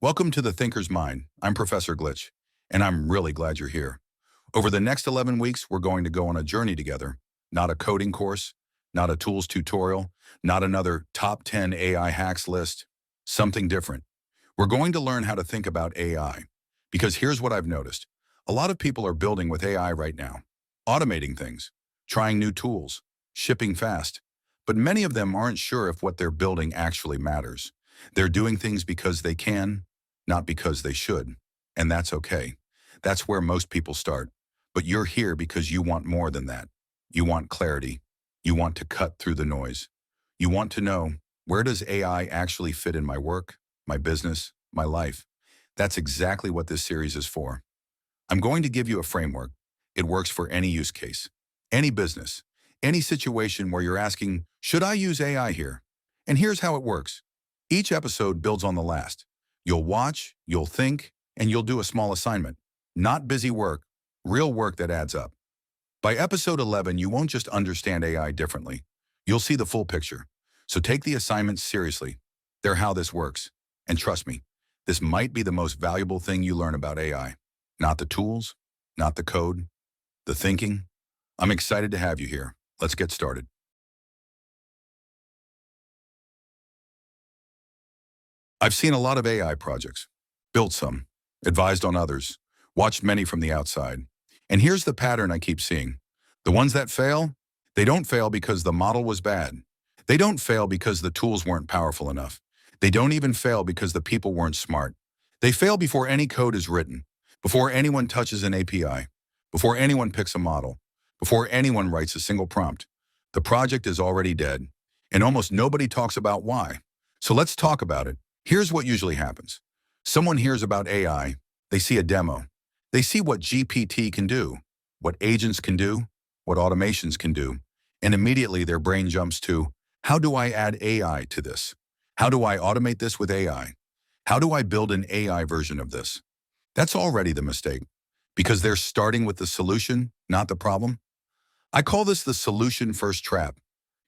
Welcome to the Thinker's Mind. I'm Professor Glitch, and I'm really glad you're here. Over the next 11 weeks, we're going to go on a journey together. Not a coding course, not a tools tutorial, not another top 10 AI hacks list. Something different. We're going to learn how to think about AI. Because here's what I've noticed. A lot of people are building with AI right now, automating things, trying new tools, shipping fast. But many of them aren't sure if what they're building actually matters. They're doing things because they can, not because they should. And that's okay. That's where most people start. But you're here because you want more than that. You want clarity. You want to cut through the noise. You want to know, where does AI actually fit in my work, my business, my life? That's exactly what this series is for. I'm going to give you a framework. It works for any use case, any business, any situation where you're asking, should I use AI here? And here's how it works. Each episode builds on the last. You'll watch, you'll think, and you'll do a small assignment. Not busy work, real work that adds up. By episode 11, you won't just understand AI differently. You'll see the full picture. So take the assignments seriously. They're how this works. And trust me, this might be the most valuable thing you learn about AI. Not the tools, not the code, the thinking. I'm excited to have you here. Let's get started. I've seen a lot of AI projects, built some, advised on others, watched many from the outside. And here's the pattern I keep seeing. The ones that fail, they don't fail because the model was bad. They don't fail because the tools weren't powerful enough. They don't even fail because the people weren't smart. They fail before any code is written, before anyone touches an API, before anyone picks a model, before anyone writes a single prompt. The project is already dead, and almost nobody talks about why. So let's talk about it. Here's what usually happens. Someone hears about AI, they see a demo. They see what GPT can do, what agents can do, what automations can do, and immediately their brain jumps to, how do I add AI to this? How do I automate this with AI? How do I build an AI version of this? That's already the mistake, because they're starting with the solution, not the problem. I call this the solution first trap.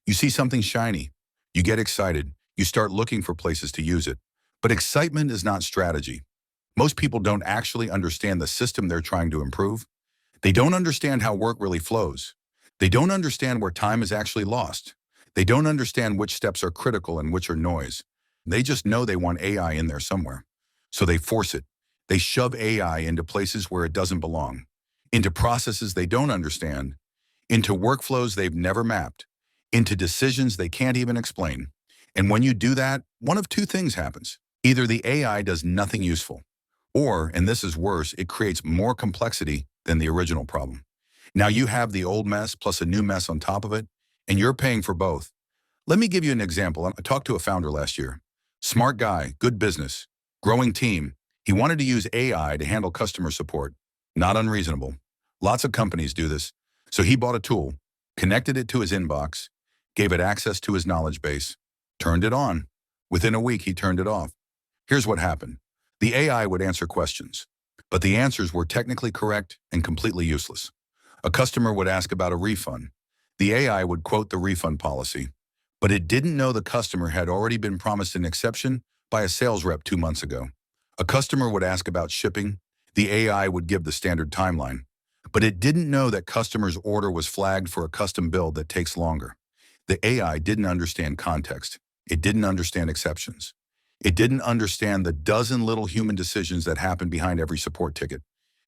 You see something shiny, you get excited, you start looking for places to use it. But excitement is not strategy. Most people don't actually understand the system they're trying to improve. They don't understand how work really flows. They don't understand where time is actually lost. They don't understand which steps are critical and which are noise. They just know they want AI in there somewhere. So they force it. They shove AI into places where it doesn't belong, into processes they don't understand, into workflows they've never mapped, into decisions they can't even explain. And when you do that, one of two things happens. Either the AI does nothing useful, or, and this is worse, it creates more complexity than the original problem. Now you have the old mess plus a new mess on top of it, and you're paying for both. Let me give you an example. I talked to a founder last year. Smart guy, good business, growing team. He wanted to use AI to handle customer support. Not unreasonable. Lots of companies do this. So he bought a tool, connected it to his inbox, gave it access to his knowledge base, turned it on. Within a week, he turned it off. Here's what happened. The AI would answer questions, but the answers were technically correct and completely useless. A customer would ask about a refund. The AI would quote the refund policy, but it didn't know the customer had already been promised an exception by a sales rep 2 months ago. A customer would ask about shipping. The AI would give the standard timeline, but it didn't know that customer's order was flagged for a custom build that takes longer. The AI didn't understand context. It didn't understand exceptions. It didn't understand the dozen little human decisions that happen behind every support ticket.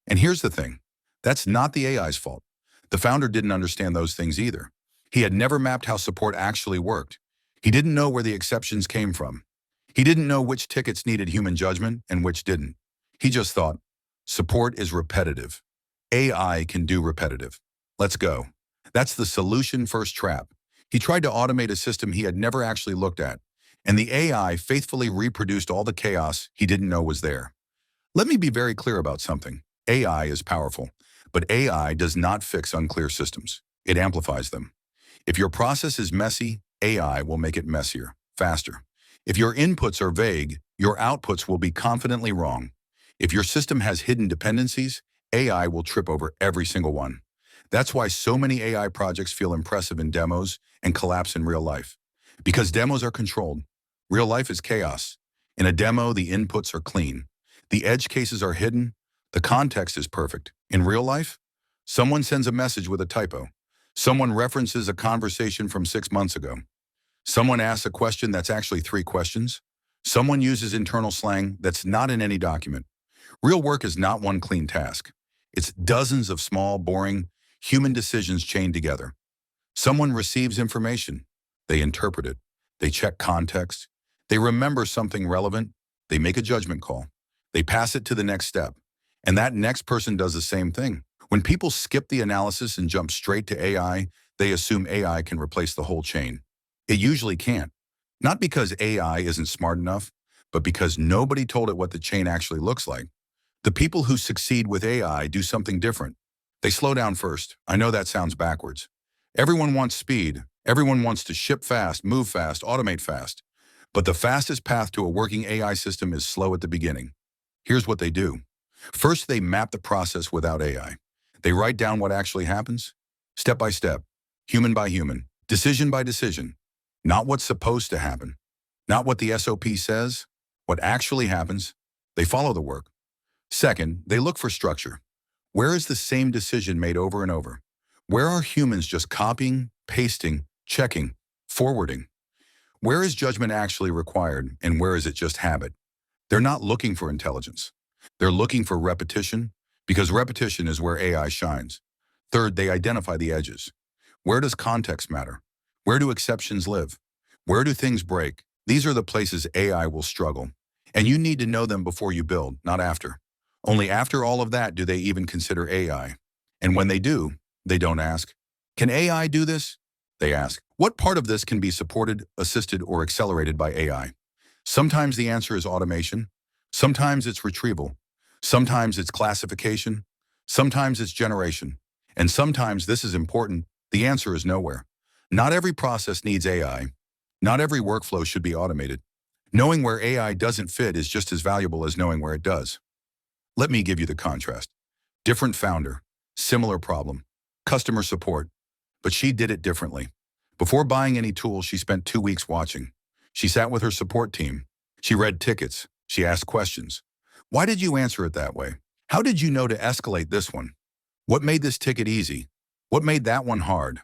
And here's the thing. That's not the AI's fault. The founder didn't understand those things either. He had never mapped how support actually worked. He didn't know where the exceptions came from. He didn't know which tickets needed human judgment and which didn't. He just thought, support is repetitive. AI can do repetitive. Let's go. That's the solution first trap. He tried to automate a system he had never actually looked at, and the AI faithfully reproduced all the chaos he didn't know was there. Let me be very clear about something. AI is powerful, but AI does not fix unclear systems. It amplifies them. If your process is messy, AI will make it messier, faster. If your inputs are vague, your outputs will be confidently wrong. If your system has hidden dependencies, AI will trip over every single one. That's why so many AI projects feel impressive in demos and collapse in real life. Because demos are controlled. Real life is chaos. In a demo, the inputs are clean. The edge cases are hidden. The context is perfect. In real life, someone sends a message with a typo. Someone references a conversation from 6 months ago. Someone asks a question that's actually 3 questions. Someone uses internal slang that's not in any document. Real work is not one clean task. It's dozens of small, boring, human decisions chained together. Someone receives information. They interpret it. They check context. They remember something relevant. They make a judgment call. They pass it to the next step. And that next person does the same thing. When people skip the analysis and jump straight to AI, they assume AI can replace the whole chain. It usually can't. Not because AI isn't smart enough, but because nobody told it what the chain actually looks like. The people who succeed with AI do something different. They slow down first. I know that sounds backwards. Everyone wants speed. Everyone wants to ship fast, move fast, automate fast. But the fastest path to a working AI system is slow at the beginning. Here's what they do. First, they map the process without AI. They write down what actually happens, step by step, human by human, decision by decision. Not what's supposed to happen, not what the SOP says, what actually happens. They follow the work. Second, they look for structure. Where is the same decision made over and over? Where are humans just copying, pasting, checking, forwarding? Where is judgment actually required, and where is it just habit? They're not looking for intelligence. They're looking for repetition, because repetition is where AI shines. Third, they identify the edges. Where does context matter? Where do exceptions live? Where do things break? These are the places AI will struggle. And you need to know them before you build, not after. Only after all of that do they even consider AI. And when they do, they don't ask, can AI do this? They ask, what part of this can be supported, assisted, or accelerated by AI? Sometimes the answer is automation. Sometimes it's retrieval. Sometimes it's classification. Sometimes it's generation. And sometimes, this is important, the answer is nowhere. Not every process needs AI. Not every workflow should be automated. Knowing where AI doesn't fit is just as valuable as knowing where it does. Let me give you the contrast. Different founder, similar problem, customer support, but she did it differently. Before buying any tool, she spent 2 weeks watching. She sat with her support team. She read tickets. She asked questions. Why did you answer it that way? How did you know to escalate this one? What made this ticket easy? What made that one hard?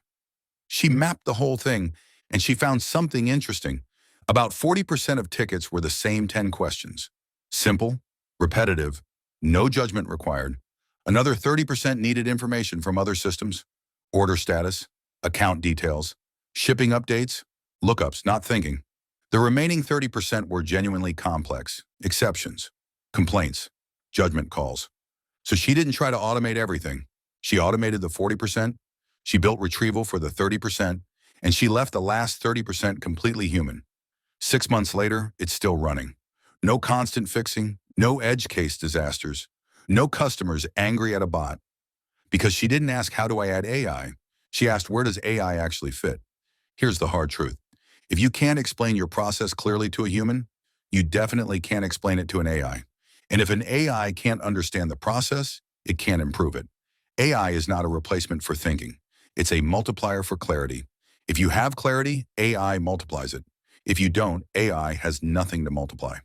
She mapped the whole thing, and she found something interesting. About 40% of tickets were the same 10 questions. Simple, repetitive, no judgment required. Another 30% needed information from other systems, order status, account details, shipping updates, lookups, not thinking. The remaining 30% were genuinely complex, exceptions, complaints, judgment calls. So she didn't try to automate everything. She automated the 40%, she built retrieval for the 30%, and she left the last 30% completely human. 6 months later, it's still running. No constant fixing, no edge case disasters, no customers angry at a bot. Because she didn't ask, how do I add AI? She asked, where does AI actually fit? Here's the hard truth. If you can't explain your process clearly to a human, you definitely can't explain it to an AI. And if an AI can't understand the process, it can't improve it. AI is not a replacement for thinking. It's a multiplier for clarity. If you have clarity, AI multiplies it. If you don't, AI has nothing to multiply.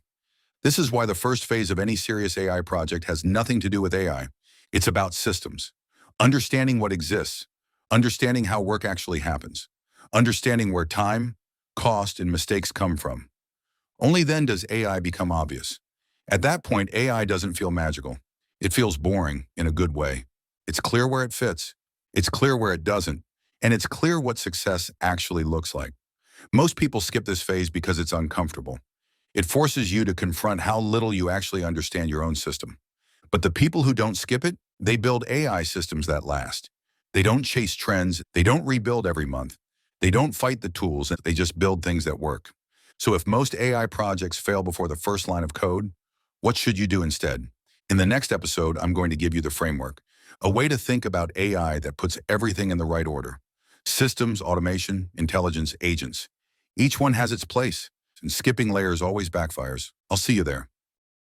This is why the first phase of any serious AI project has nothing to do with AI. It's about systems. Understanding what exists. Understanding how work actually happens. Understanding where time, cost, and mistakes come from. Only then does AI become obvious. At that point, AI doesn't feel magical. It feels boring in a good way. It's clear where it fits. It's clear where it doesn't. And it's clear what success actually looks like. Most people skip this phase because it's uncomfortable. It forces you to confront how little you actually understand your own system. But the people who don't skip it, they build AI systems that last. They don't chase trends. They don't rebuild every month. They don't fight the tools. They just build things that work. So if most AI projects fail before the first line of code, what should you do instead? In the next episode, I'm going to give you the framework, a way to think about AI that puts everything in the right order. Systems, automation, intelligence, agents. Each one has its place, and skipping layers always backfires. I'll see you there.